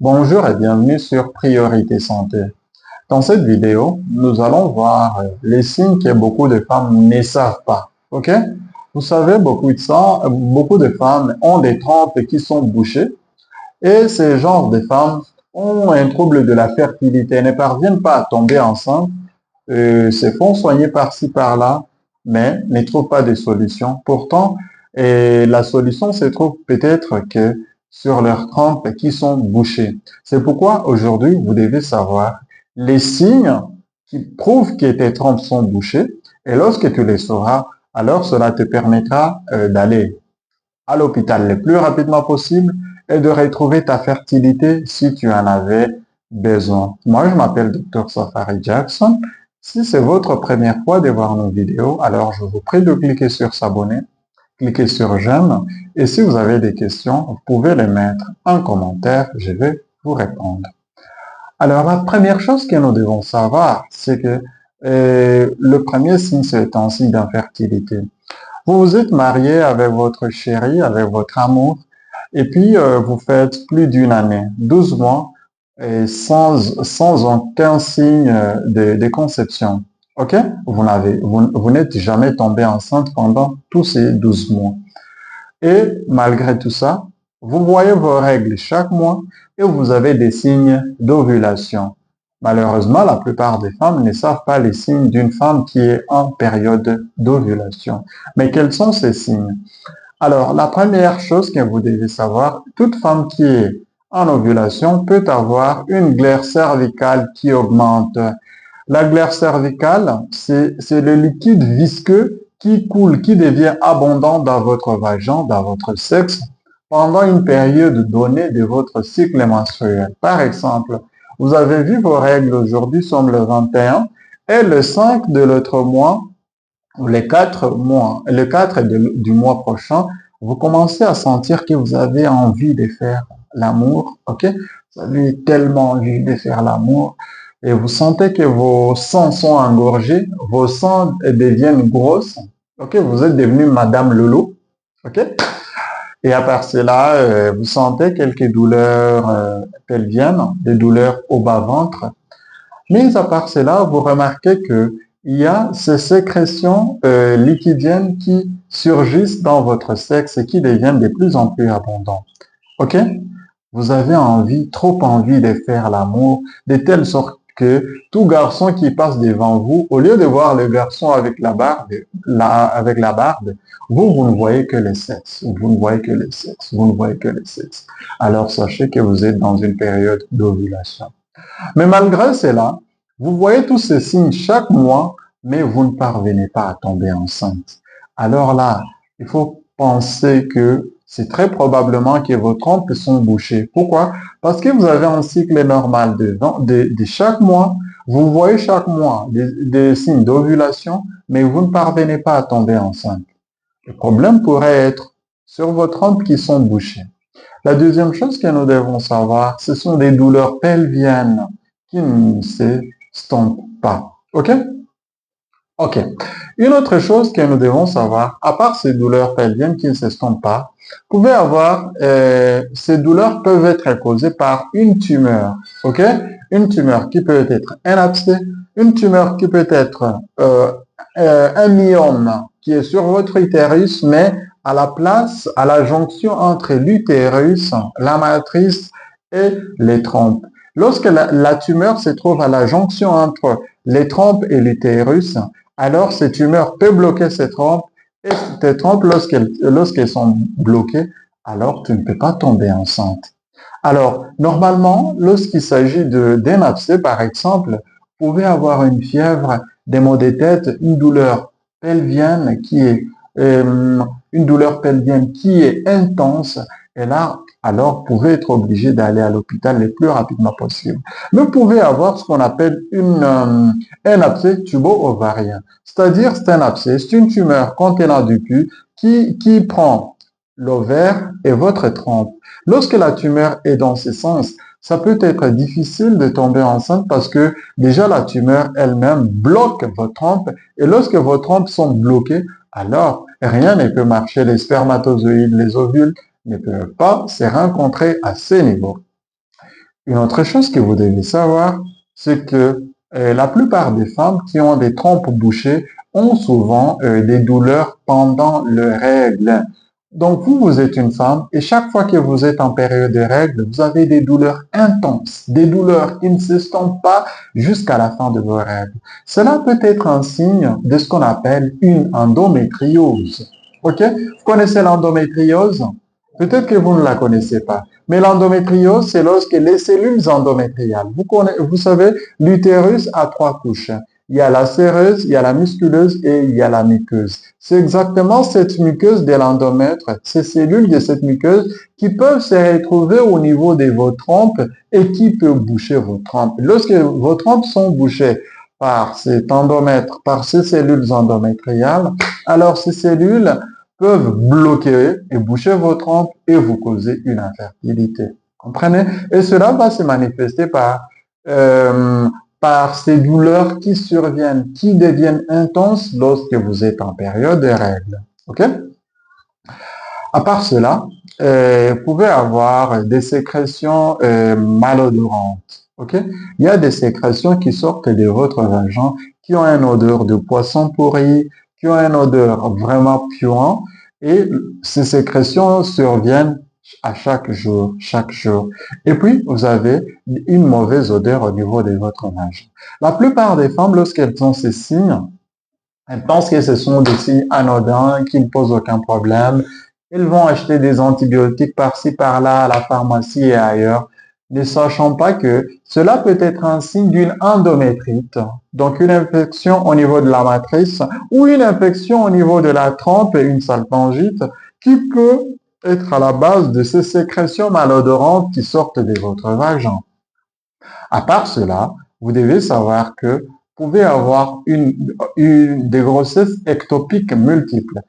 Bonjour et bienvenue sur Priorité Santé. Dans cette vidéo, nous allons voir les signes que beaucoup de femmes ne savent pas. Ok? Vous savez, beaucoup de femmes ont des trompes qui sont bouchées et ces genres de femmes ont un trouble de la fertilité, ne parviennent pas à tomber enceinte, se font soigner par-ci par-là, mais ne trouvent pas de solution. Pourtant, la solution se trouve peut-être que sur leurs trompes qui sont bouchées. C'est pourquoi aujourd'hui, vous devez savoir les signes qui prouvent que tes trompes sont bouchées et lorsque tu les sauras, alors cela te permettra d'aller à l'hôpital le plus rapidement possible et de retrouver ta fertilité si tu en avais besoin. Moi, je m'appelle Dr. Safari Jackson. Si c'est votre première fois de voir nos vidéos, alors je vous prie de cliquer sur s'abonner, cliquez sur j'aime et si vous avez des questions, vous pouvez les mettre en commentaire, je vais vous répondre. Alors, la première chose que nous devons savoir, c'est que le premier signe, c'est un signe d'infertilité. Vous vous êtes marié avec votre chéri, avec votre amour, et puis vous faites plus d'une année, 12 mois, et sans aucun signe de conception. OK? Vous n'êtes jamais tombé enceinte pendant tous ces 12 mois. Et malgré tout ça, vous voyez vos règles chaque mois et vous avez des signes d'ovulation. Malheureusement, la plupart des femmes ne savent pas les signes d'une femme qui est en période d'ovulation. Mais quels sont ces signes? Alors, la première chose que vous devez savoir, toute femme qui est en ovulation peut avoir une glaire cervicale qui augmente. La glaire cervicale, c'est le liquide visqueux qui coule, qui devient abondant dans votre vagin, dans votre sexe, pendant une période donnée de votre cycle menstruel. Par exemple, vous avez vu vos règles aujourd'hui sont le 21 et le 5 de l'autre mois, ou les 4 mois, le 4 du mois prochain, vous commencez à sentir que vous avez envie de faire l'amour, ok? Vous avez tellement envie de faire l'amour et vous sentez que vos sangs sont engorgés, vos sangs deviennent grosses, ok? Vous êtes devenu Madame Lolo, ok? Et à part cela, vous sentez quelques douleurs pelviennes, des douleurs au bas-ventre. Mais à part cela, vous remarquez que il y a ces sécrétions liquidiennes qui surgissent dans votre sexe et qui deviennent de plus en plus abondantes. OK? Vous avez envie, trop envie de faire l'amour, de telle sorte que tout garçon qui passe devant vous, au lieu de voir le garçon avec la barbe, vous ne voyez que le sexe. Vous ne voyez que le sexe. Vous ne voyez que le sexe. Alors sachez que vous êtes dans une période d'ovulation. Mais malgré cela, vous voyez tous ces signes chaque mois, mais vous ne parvenez pas à tomber enceinte. Alors là, il faut penser que c'est très probablement que vos trompes sont bouchées. Pourquoi? Parce que vous avez un cycle normal de chaque mois. Vous voyez chaque mois des signes d'ovulation, mais vous ne parvenez pas à tomber enceinte. Le problème pourrait être sur vos trompes qui sont bouchées. La deuxième chose que nous devons savoir, ce sont des douleurs pelviennes qui ne s'estompent pas. OK? OK. Une autre chose que nous devons savoir, à part ces douleurs pelviennes qui ne s'estompent pas, vous pouvez avoir, ces douleurs peuvent être causées par une tumeur. OK? Une tumeur qui peut être un abcès, une tumeur qui peut être un myome qui est sur votre utérus, mais à la place, à la jonction entre l'utérus, la matrice et les trompes. Lorsque la tumeur se trouve à la jonction entre les trompes et l'utérus, alors cette tumeur peut bloquer ces trompes et tes trompes, lorsqu'elles sont bloquées, alors tu ne peux pas tomber enceinte. Alors, normalement, lorsqu'il s'agit d'un abcès, par exemple, vous pouvez avoir une fièvre, des maux de tête, une douleur pelvienne qui est intense. Et là, alors, vous pouvez être obligé d'aller à l'hôpital le plus rapidement possible. Mais vous pouvez avoir ce qu'on appelle un abcès tubo-ovarien. C'est-à-dire, c'est un abcès, c'est une tumeur contenant du pus qui prend l'ovaire et votre trompe. Lorsque la tumeur est dans ce sens, ça peut être difficile de tomber enceinte parce que déjà la tumeur elle-même bloque vos trompes et lorsque vos trompes sont bloquées, alors rien ne peut marcher. Les spermatozoïdes, les ovules ne peuvent pas se rencontrer à ce niveau. Une autre chose que vous devez savoir, c'est que la plupart des femmes qui ont des trompes bouchées ont souvent des douleurs pendant leurs règles. Donc vous, vous êtes une femme et chaque fois que vous êtes en période de règles, vous avez des douleurs intenses, des douleurs qui ne s'estompent pas jusqu'à la fin de vos règles. Cela peut être un signe de ce qu'on appelle une endométriose. Ok? Vous connaissez l'endométriose? Peut-être que vous ne la connaissez pas. Mais l'endométriose, c'est lorsque les cellules endométriales, vous savez, l'utérus a trois couches. Il y a la séreuse, il y a la musculeuse et il y a la muqueuse. C'est exactement cette muqueuse de l'endomètre, ces cellules de cette muqueuse qui peuvent se retrouver au niveau de vos trompes et qui peuvent boucher vos trompes. Lorsque vos trompes sont bouchées par cet endomètre, par ces cellules endométriales, alors ces cellules peuvent bloquer et boucher vos trompes et vous causer une infertilité. Comprenez? Et cela va se manifester par ces douleurs qui surviennent, qui deviennent intenses lorsque vous êtes en période de règles. OK? À part cela, vous pouvez avoir des sécrétions malodorantes. OK? Il y a des sécrétions qui sortent de votre vagin qui ont une odeur de poisson pourri, qui ont une odeur vraiment puante, et ces sécrétions surviennent à chaque jour, chaque jour. Et puis, vous avez une mauvaise odeur au niveau de votre vagin. La plupart des femmes, lorsqu'elles ont ces signes, elles pensent que ce sont des signes anodins, qui ne posent aucun problème. Elles vont acheter des antibiotiques par-ci, par-là, à la pharmacie et ailleurs, ne sachant pas que cela peut être un signe d'une endométrite, donc une infection au niveau de la matrice ou une infection au niveau de la trompe et une salpingite qui peut être à la base de ces sécrétions malodorantes qui sortent de votre vagin. À part cela, vous devez savoir que vous pouvez avoir des grossesses ectopiques multiples.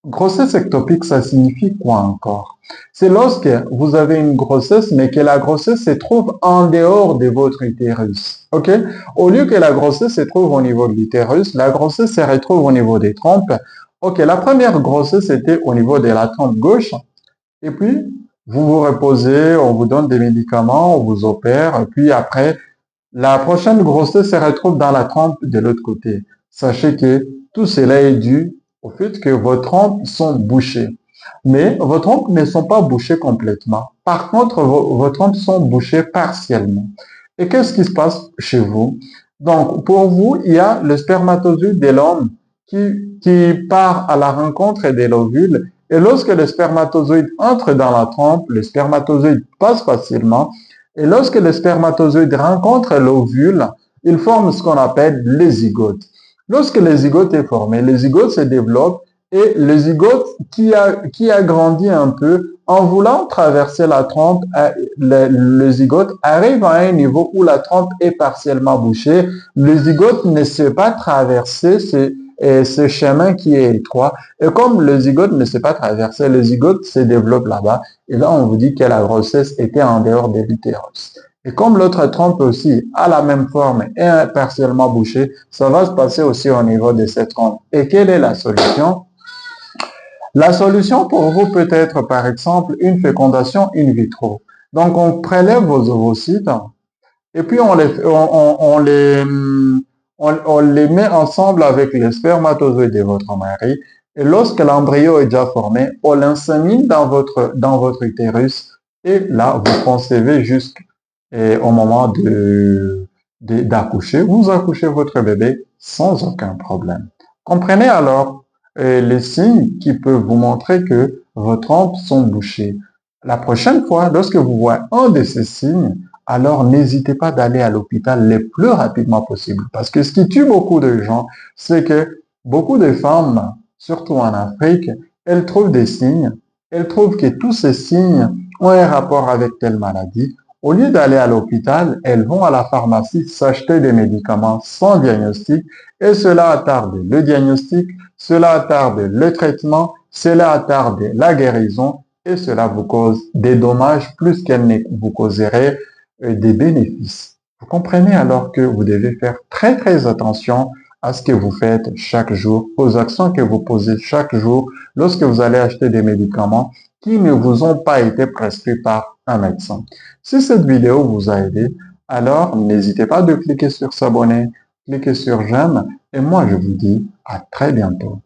Grossesse ectopique, ça signifie quoi encore? C'est lorsque vous avez une grossesse, mais que la grossesse se trouve en dehors de votre utérus. OK? Au lieu que la grossesse se trouve au niveau de l'utérus, la grossesse se retrouve au niveau des trompes. OK, la première grossesse était au niveau de la trompe gauche. Et puis, vous vous reposez, on vous donne des médicaments, on vous opère. Et puis après, la prochaine grossesse se retrouve dans la trompe de l'autre côté. Sachez que tout cela est dû au fait que vos trompes sont bouchées. Mais vos trompes ne sont pas bouchées complètement. Par contre, vos trompes sont bouchées partiellement. Et qu'est-ce qui se passe chez vous? Donc, pour vous, il y a le spermatozoïde de l'homme qui part à la rencontre de l'ovule. Et lorsque le spermatozoïde entre dans la trompe, le spermatozoïde passe facilement. Et lorsque le spermatozoïde rencontre l'ovule, il forme ce qu'on appelle le zygote. Lorsque le zygote est formé, le zygote se développe et le zygote qui a grandi un peu, en voulant traverser la trompe, le zygote arrive à un niveau où la trompe est partiellement bouchée. Le zygote ne sait pas traverser ce chemin qui est étroit. Et comme le zygote ne sait pas traverser, le zygote se développe là-bas. Et là, on vous dit que la grossesse était en dehors de l'utérus. Et comme l'autre trompe aussi a la même forme et est partiellement bouchée, ça va se passer aussi au niveau de cette trompe. Et quelle est la solution? La solution pour vous peut être, par exemple, une fécondation in vitro. Donc, on prélève vos ovocytes et puis on les met ensemble avec les spermatozoïdes de votre mari. Et lorsque l'embryo est déjà formé, on l'insémine dans votre utérus. Et là, vous concevez jusqu'au moment d'accoucher. Vous accouchez votre bébé sans aucun problème. Comprenez alors les signes qui peuvent vous montrer que vos trompes sont bouchées. La prochaine fois, lorsque vous voyez un de ces signes, alors n'hésitez pas d'aller à l'hôpital le plus rapidement possible. Parce que ce qui tue beaucoup de gens, c'est que beaucoup de femmes, surtout en Afrique, elles trouvent des signes, elles trouvent que tous ces signes ont un rapport avec telle maladie. Au lieu d'aller à l'hôpital, elles vont à la pharmacie s'acheter des médicaments sans diagnostic et cela attarde le diagnostic, cela attarde le traitement, cela attarde la guérison et cela vous cause des dommages plus qu'elle ne vous causerait des bénéfices. Vous comprenez alors que vous devez faire très très attention à ce que vous faites chaque jour, aux actions que vous posez chaque jour lorsque vous allez acheter des médicaments qui ne vous ont pas été prescrits par un médecin. Si cette vidéo vous a aidé, alors n'hésitez pas de cliquer sur s'abonner, cliquer sur j'aime et moi je vous dis à très bientôt.